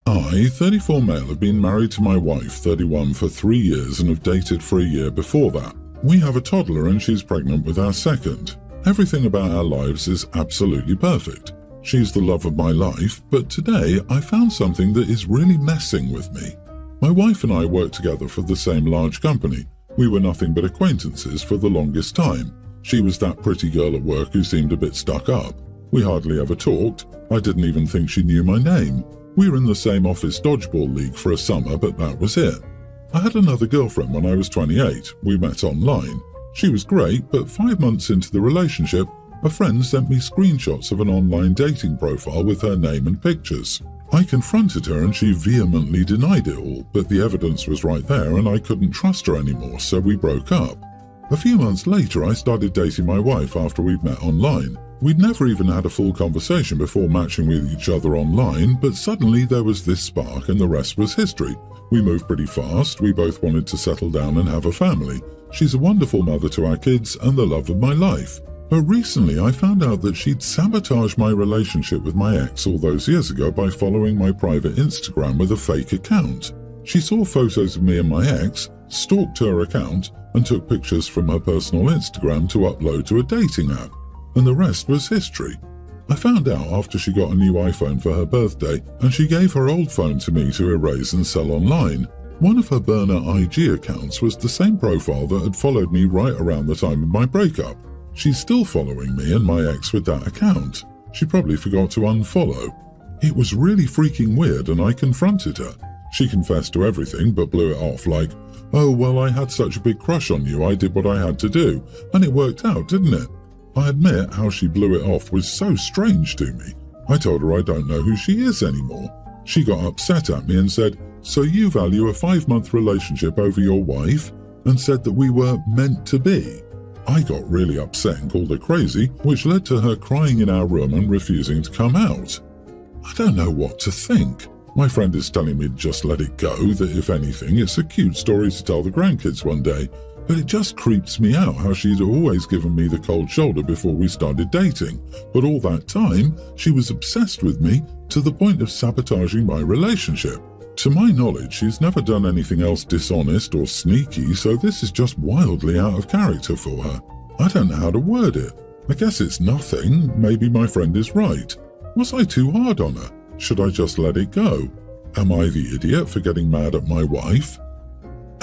I, 34 male, have been married to my wife, 31, for 3 years and have dated for a year before that. We have a toddler and she's pregnant with our second. Everything about our lives is absolutely perfect. She's the love of my life, but today I found something that is really messing with me. My wife and I worked together for the same large company. We were nothing but acquaintances for the longest time. She was that pretty girl at work who seemed a bit stuck up. We hardly ever talked. I didn't even think she knew my name. We were in the same office dodgeball league for a summer, but that was it. I had another girlfriend when I was 28. We met online. She was great, but 5 months into the relationship, a friend sent me screenshots of an online dating profile with her name and pictures. I confronted her and she vehemently denied it all, but the evidence was right there and I couldn't trust her anymore, so we broke up. A few months later, I started dating my wife after we'd met online. We'd never even had a full conversation before matching with each other online, but suddenly there was this spark and the rest was history. We moved pretty fast, we both wanted to settle down and have a family. She's a wonderful mother to our kids and the love of my life. But recently I found out that she'd sabotaged my relationship with my ex all those years ago by following my private Instagram with a fake account. She saw photos of me and my ex, stalked her account, and took pictures from her personal Instagram to upload to a dating app. And the rest was history. I found out after she got a new iPhone for her birthday, and she gave her old phone to me to erase and sell online. One of her burner IG accounts was the same profile that had followed me right around the time of my breakup. She's still following me and my ex with that account. She probably forgot to unfollow. It was really freaking weird and I confronted her. She confessed to everything but blew it off like, "Oh, well, I had such a big crush on you, I did what I had to do, and it worked out, didn't it?" I admit how she blew it off was so strange to me. I told her I don't know who she is anymore. She got upset at me and said, "So you value a 5-month relationship over your wife?" and said that we were meant to be. I got really upset and called her crazy, which led to her crying in our room and refusing to come out. I don't know what to think. My friend is telling me to just let it go, that if anything, it's a cute story to tell the grandkids one day. But it just creeps me out how she'd always given me the cold shoulder before we started dating. But all that time, she was obsessed with me to the point of sabotaging my relationship. To my knowledge, she's never done anything else dishonest or sneaky, so this is just wildly out of character for her. I don't know how to word it. I guess it's nothing. Maybe my friend is right. Was I too hard on her? Should I just let it go? Am I the idiot for getting mad at my wife?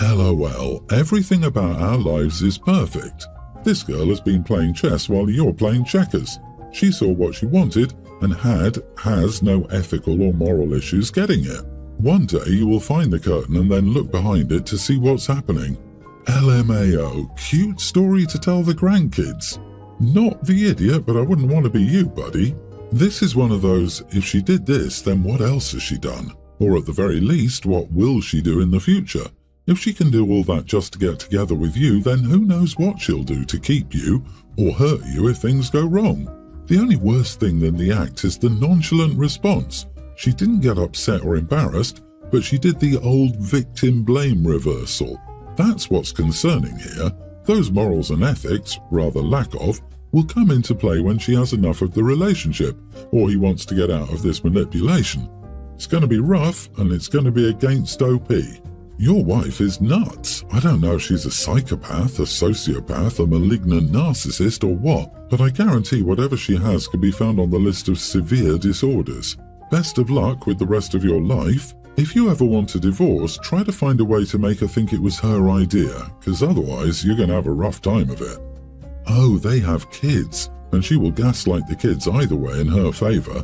LOL, everything about our lives is perfect. This girl has been playing chess while you're playing checkers. She saw what she wanted and has no ethical or moral issues getting it. One day you will find the curtain and then look behind it to see what's happening. LMAO, cute story to tell the grandkids. Not the idiot, but I wouldn't want to be you, buddy. This is one of those, if she did this, then what else has she done? Or at the very least, what will she do in the future? If she can do all that just to get together with you, then who knows what she'll do to keep you or hurt you if things go wrong. The only worse thing than the act is the nonchalant response. She didn't get upset or embarrassed, but she did the old victim blame reversal. That's what's concerning here. Those morals and ethics, rather lack of, will come into play when she has enough of the relationship, or he wants to get out of this manipulation. It's going to be rough, and it's going to be against OP. Your wife is nuts. I don't know if she's a psychopath, a sociopath, a malignant narcissist or what, but I guarantee whatever she has can be found on the list of severe disorders. Best of luck with the rest of your life. If you ever want a divorce, try to find a way to make her think it was her idea, because otherwise you're going to have a rough time of it. Oh, they have kids, and she will gaslight the kids either way in her favor.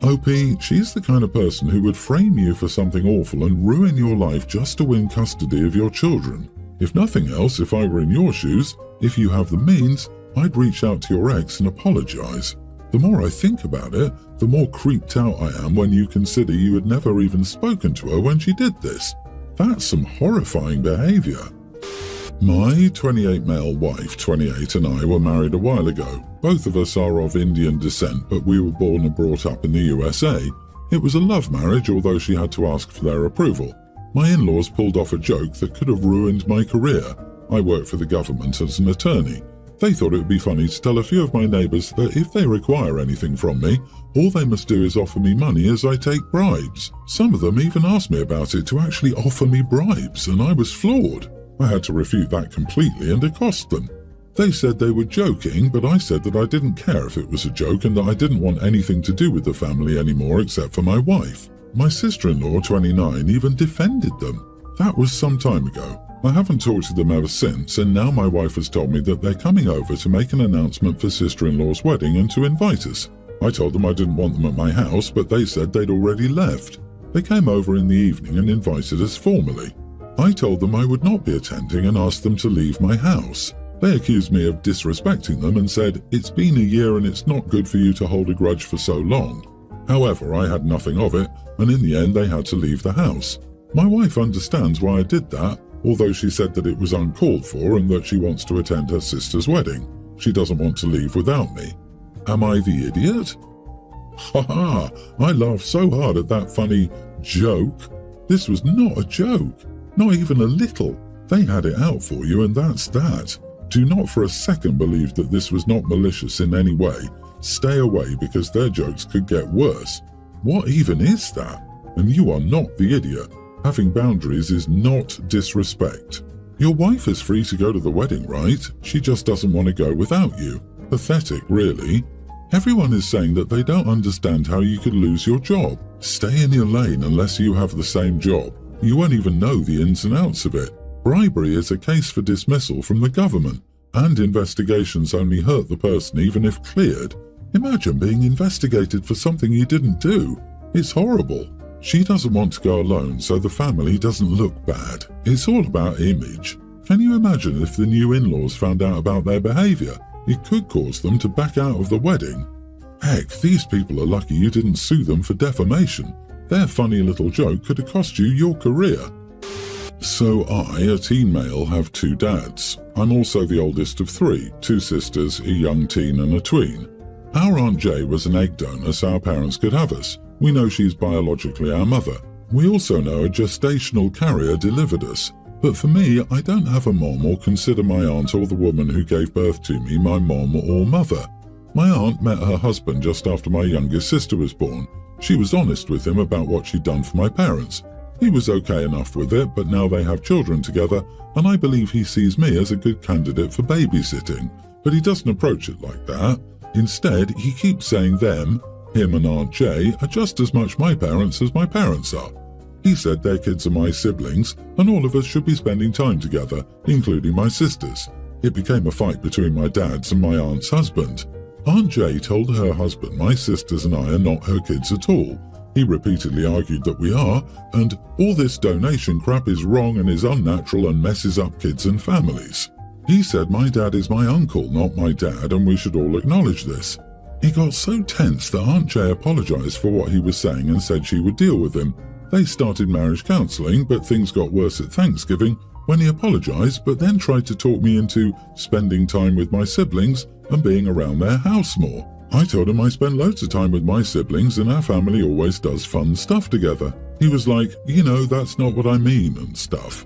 OP, she's the kind of person who would frame you for something awful and ruin your life just to win custody of your children. If nothing else, if I were in your shoes, if you have the means, I'd reach out to your ex and apologize. The more I think about it, the more creeped out I am when you consider you had never even spoken to her when she did this. That's some horrifying behavior. My 28 male wife, 28, and I were married a while ago. Both of us are of Indian descent, but we were born and brought up in the USA. It was a love marriage, although she had to ask for their approval. My in-laws pulled off a joke that could have ruined my career. I worked for the government as an attorney. They thought it would be funny to tell a few of my neighbours that if they require anything from me, all they must do is offer me money as I take bribes. Some of them even asked me about it to actually offer me bribes, and I was floored. I had to refute that completely and accost them. They said they were joking, but I said that I didn't care if it was a joke and that I didn't want anything to do with the family anymore except for my wife. My sister-in-law, 29, even defended them. That was some time ago. I haven't talked to them ever since, and now my wife has told me that they're coming over to make an announcement for sister-in-law's wedding and to invite us. I told them I didn't want them at my house, but they said they'd already left. They came over in the evening and invited us formally. I told them I would not be attending and asked them to leave my house. They accused me of disrespecting them and said, "It's been a year and it's not good for you to hold a grudge for so long." However, I had nothing of it, and in the end they had to leave the house. My wife understands why I did that, although she said that it was uncalled for and that she wants to attend her sister's wedding. She doesn't want to leave without me. Am I the idiot? Ha ha! I laughed so hard at that funny joke. This was not a joke. Not even a little. They had it out for you, and that's that. Do not for a second believe that this was not malicious in any way. Stay away because their jokes could get worse. What even is that? And you are not the idiot. Having boundaries is not disrespect. Your wife is free to go to the wedding, right? She just doesn't want to go without you. Pathetic, really. Everyone is saying that they don't understand how you could lose your job. Stay in your lane unless you have the same job. You won't even know the ins and outs of it. Bribery is a case for dismissal from the government, and investigations only hurt the person even if cleared. Imagine being investigated for something you didn't do. It's horrible. She doesn't want to go alone, so the family doesn't look bad. It's all about image. Can you imagine if the new in-laws found out about their behaviour? It could cause them to back out of the wedding. Heck, these people are lucky you didn't sue them for defamation. Their funny little joke could have cost you your career. So I, a teen male, have two dads. I'm also the oldest of three, two sisters, a young teen and a tween. Our Aunt Jay was an egg donor so our parents could have us. We know she's biologically our mother. We also know a gestational carrier delivered us. But for me, I don't have a mom or consider my aunt or the woman who gave birth to me my mom or mother. My aunt met her husband just after my youngest sister was born. She was honest with him about what she'd done for my parents. He was okay enough with it, but now they have children together, and I believe he sees me as a good candidate for babysitting. But he doesn't approach it like that. Instead, he keeps saying them, him and Aunt Jay, are just as much my parents as my parents are. He said their kids are my siblings, and all of us should be spending time together, including my sisters. It became a fight between my dad's and my aunt's husband. Aunt Jay told her husband my sisters and I are not her kids at all. He repeatedly argued that we are, and all this donation crap is wrong and is unnatural and messes up kids and families. He said my dad is my uncle, not my dad, and we should all acknowledge this. He got so tense that Aunt Jay apologized for what he was saying and said she would deal with him. They started marriage counseling, but things got worse at Thanksgiving when he apologized but then tried to talk me into spending time with my siblings and being around their house more. I told him I spend loads of time with my siblings and our family always does fun stuff together. He was like, you know, that's not what I mean and stuff.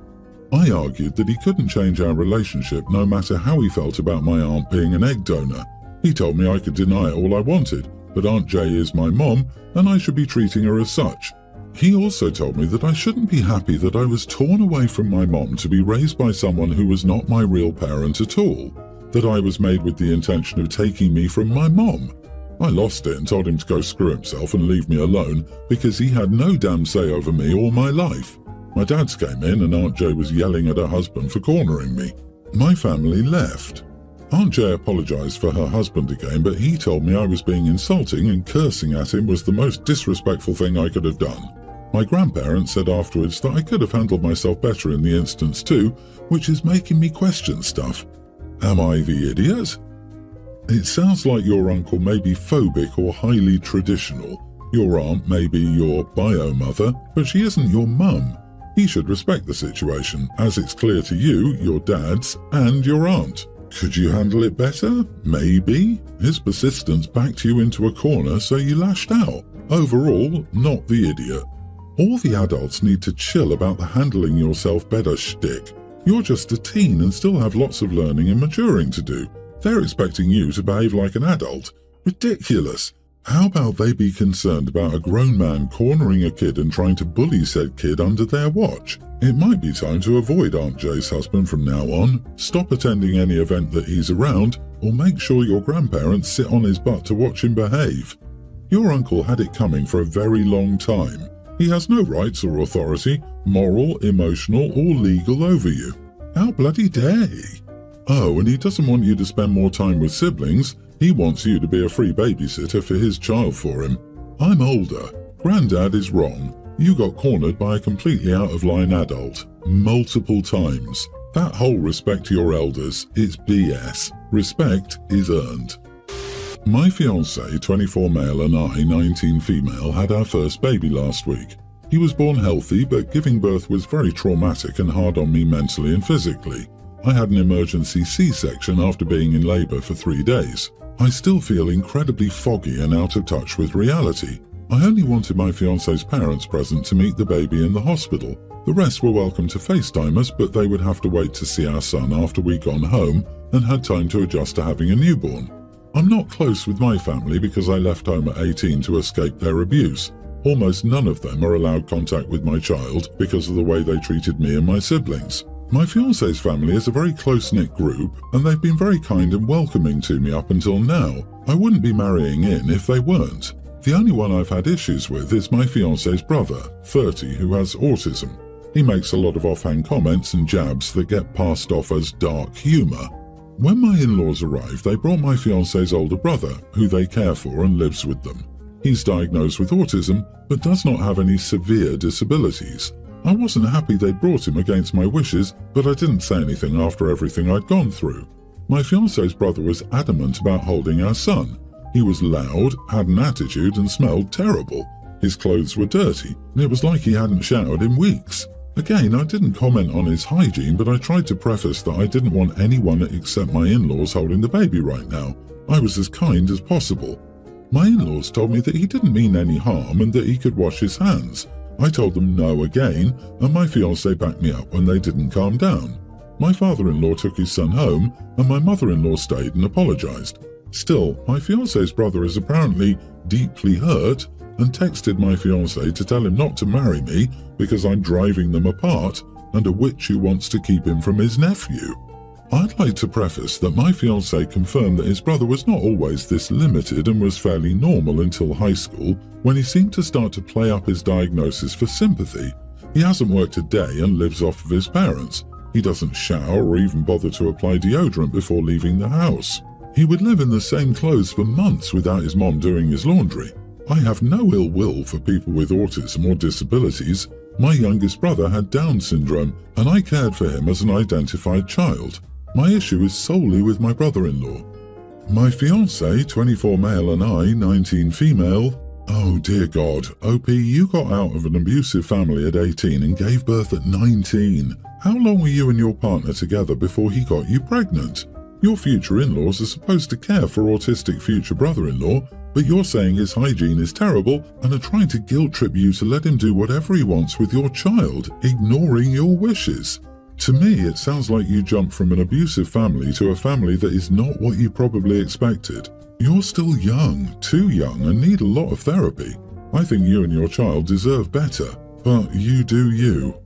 I argued that he couldn't change our relationship no matter how he felt about my aunt being an egg donor. He told me I could deny it all I wanted, but Aunt Jay is my mom and I should be treating her as such. He also told me that I shouldn't be happy that I was torn away from my mom to be raised by someone who was not my real parent at all, that I was made with the intention of taking me from my mom. I lost it and told him to go screw himself and leave me alone because he had no damn say over me all my life. My dad's came in and Aunt Jay was yelling at her husband for cornering me. My family left. Aunt Jay apologized for her husband again, but he told me I was being insulting and cursing at him was the most disrespectful thing I could have done. My grandparents said afterwards that I could have handled myself better in the instance too, which is making me question stuff. Am I the idiot? It sounds like your uncle may be phobic or highly traditional. Your aunt may be your bio-mother, but she isn't your mum. He should respect the situation, as it's clear to you, your dad's, and your aunt. Could you handle it better? Maybe. His persistence backed you into a corner, so you lashed out. Overall, not the idiot. All the adults need to chill about the handling yourself better shtick. You're just a teen and still have lots of learning and maturing to do. They're expecting you to behave like an adult. Ridiculous. How about they be concerned about a grown man cornering a kid and trying to bully said kid under their watch? It might be time to avoid Aunt Jay's husband from now on, stop attending any event that he's around, or make sure your grandparents sit on his butt to watch him behave. Your uncle had it coming for a very long time. He has no rights or authority, moral, emotional, or legal over you. How bloody dare he? Oh, and he doesn't want you to spend more time with siblings. He wants you to be a free babysitter for his child for him. I'm older. Granddad is wrong. You got cornered by a completely out-of-line adult. Multiple times. That whole respect to your elders, it's BS. Respect is earned. My fiancé, 24 male, and I, 19 female, had our first baby last week. He was born healthy, but giving birth was very traumatic and hard on me mentally and physically. I had an emergency C-section after being in labour for 3 days. I still feel incredibly foggy and out of touch with reality. I only wanted my fiancé's parents present to meet the baby in the hospital. The rest were welcome to FaceTime us, but they would have to wait to see our son after we'd gone home and had time to adjust to having a newborn. I'm not close with my family because I left home at 18 to escape their abuse. Almost none of them are allowed contact with my child because of the way they treated me and my siblings. My fiancé's family is a very close-knit group, and they've been very kind and welcoming to me up until now. I wouldn't be marrying in if they weren't. The only one I've had issues with is my fiancé's brother, 30, who has autism. He makes a lot of offhand comments and jabs that get passed off as dark humour. When my in-laws arrived, they brought my fiancé's older brother, who they care for and lives with them. He's diagnosed with autism, but does not have any severe disabilities. I wasn't happy they brought him against my wishes, but I didn't say anything after everything I'd gone through. My fiancé's brother was adamant about holding our son. He was loud, had an attitude, and smelled terrible. His clothes were dirty, and it was like he hadn't showered in weeks. Again, I didn't comment on his hygiene, but I tried to preface that I didn't want anyone except my in-laws holding the baby right now. I was as kind as possible. My in-laws told me that he didn't mean any harm and that he could wash his hands. I told them no again, and my fiancé backed me up when they didn't calm down. My father-in-law took his son home, and my mother-in-law stayed and apologized. Still, my fiancé's brother is apparently deeply hurt and texted my fiancé to tell him not to marry me because I'm driving them apart and a witch who wants to keep him from his nephew. I'd like to preface that my fiancé confirmed that his brother was not always this limited and was fairly normal until high school, when he seemed to start to play up his diagnosis for sympathy. He hasn't worked a day and lives off of his parents. He doesn't shower or even bother to apply deodorant before leaving the house. He would live in the same clothes for months without his mom doing his laundry. I have no ill will for people with autism or disabilities. My youngest brother had Down syndrome, and I cared for him as an identified child. My issue is solely with my brother-in-law. My fiancé, 24 male, and I, 19 female. Oh dear God, OP, you got out of an abusive family at 18 and gave birth at 19. How long were you and your partner together before he got you pregnant? Your future in-laws are supposed to care for autistic future brother-in-law, but you're saying his hygiene is terrible and are trying to guilt-trip you to let him do whatever he wants with your child, ignoring your wishes. To me, it sounds like you jumped from an abusive family to a family that is not what you probably expected. You're still young, too young, and need a lot of therapy. I think you and your child deserve better, but you do you.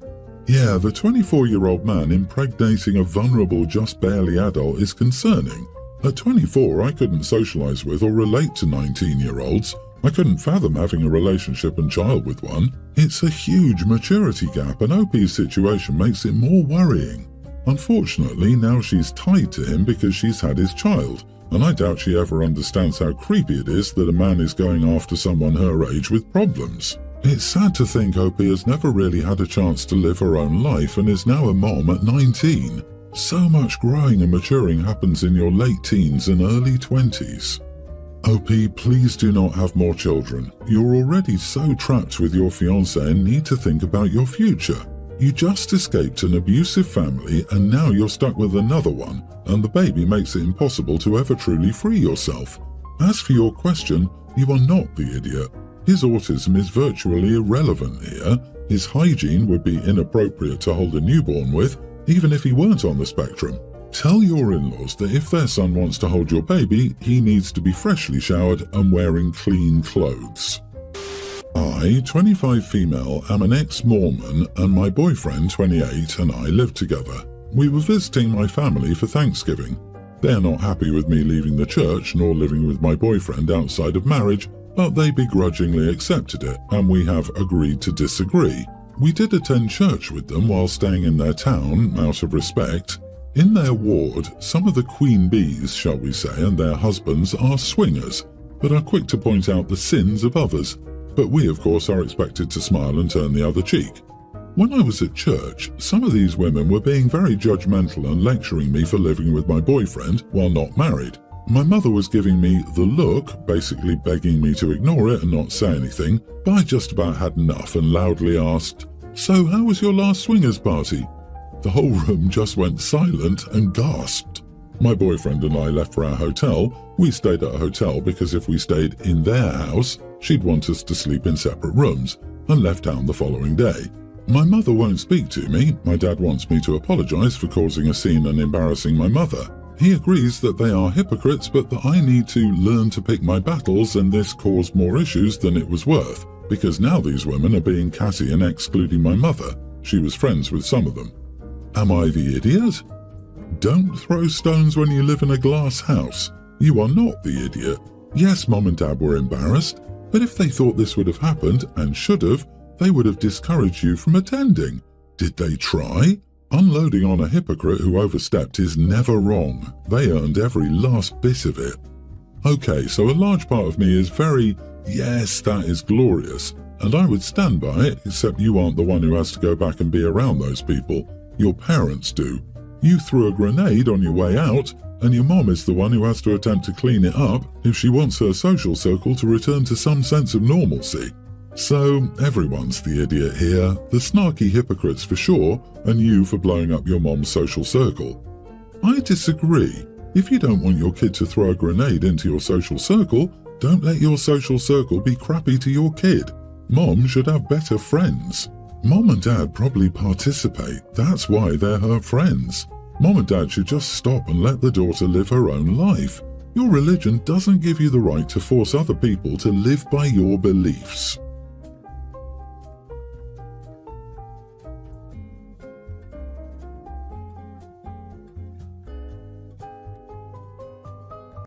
Yeah, the 24-year-old man impregnating a vulnerable, just barely adult is concerning. At 24, I couldn't socialize with or relate to 19-year-olds. I couldn't fathom having a relationship and child with one. It's a huge maturity gap, and OP's situation makes it more worrying. Unfortunately, now she's tied to him because she's had his child, and I doubt she ever understands how creepy it is that a man is going after someone her age with problems. It's sad to think OP has never really had a chance to live her own life and is now a mom at 19. So much growing and maturing happens in your late teens and early 20s. OP, please do not have more children. You're already so trapped with your fiancé and need to think about your future. You just escaped an abusive family and now you're stuck with another one, and the baby makes it impossible to ever truly free yourself. As for your question, you are not the idiot. His autism is virtually irrelevant here. His hygiene would be inappropriate to hold a newborn with, even if he weren't on the spectrum. Tell your in-laws that if their son wants to hold your baby, he needs to be freshly showered and wearing clean clothes. I, 25 female, am an ex-Mormon, and my boyfriend, 28, and I live together. We were visiting my family for Thanksgiving. They're not happy with me leaving the church nor living with my boyfriend outside of marriage, but they begrudgingly accepted it, and we have agreed to disagree. We did attend church with them while staying in their town, out of respect. In their ward, some of the queen bees, shall we say, and their husbands are swingers, but are quick to point out the sins of others. But we, of course, are expected to smile and turn the other cheek. When I was at church, some of these women were being very judgmental and lecturing me for living with my boyfriend while not married. My mother was giving me the look, basically begging me to ignore it and not say anything, but I just about had enough and loudly asked, "So how was your last swingers party?" The whole room just went silent and gasped. My boyfriend and I left for our hotel. We stayed at a hotel because if we stayed in their house, she'd want us to sleep in separate rooms, and left town the following day. My mother won't speak to me. My dad wants me to apologize for causing a scene and embarrassing my mother. He agrees that they are hypocrites, but that I need to learn to pick my battles, and this caused more issues than it was worth, because now these women are being catty and excluding my mother. She was friends with some of them. Am I the idiot? Don't throw stones when you live in a glass house. You are not the idiot. Yes, Mom and Dad were embarrassed, but if they thought this would have happened, and should have, they would have discouraged you from attending. Did they try? Unloading on a hypocrite who overstepped is never wrong. They earned every last bit of it. Okay, so a large part of me is very, yes, that is glorious, and I would stand by it, except you aren't the one who has to go back and be around those people. Your parents do. You threw a grenade on your way out, and your mom is the one who has to attempt to clean it up if she wants her social circle to return to some sense of normalcy. So everyone's the idiot here, the snarky hypocrites for sure, and you for blowing up your mom's social circle. I disagree. If you don't want your kid to throw a grenade into your social circle, don't let your social circle be crappy to your kid. Mom should have better friends. Mom and Dad probably participate, that's why they're her friends. Mom and Dad should just stop and let the daughter live her own life. Your religion doesn't give you the right to force other people to live by your beliefs.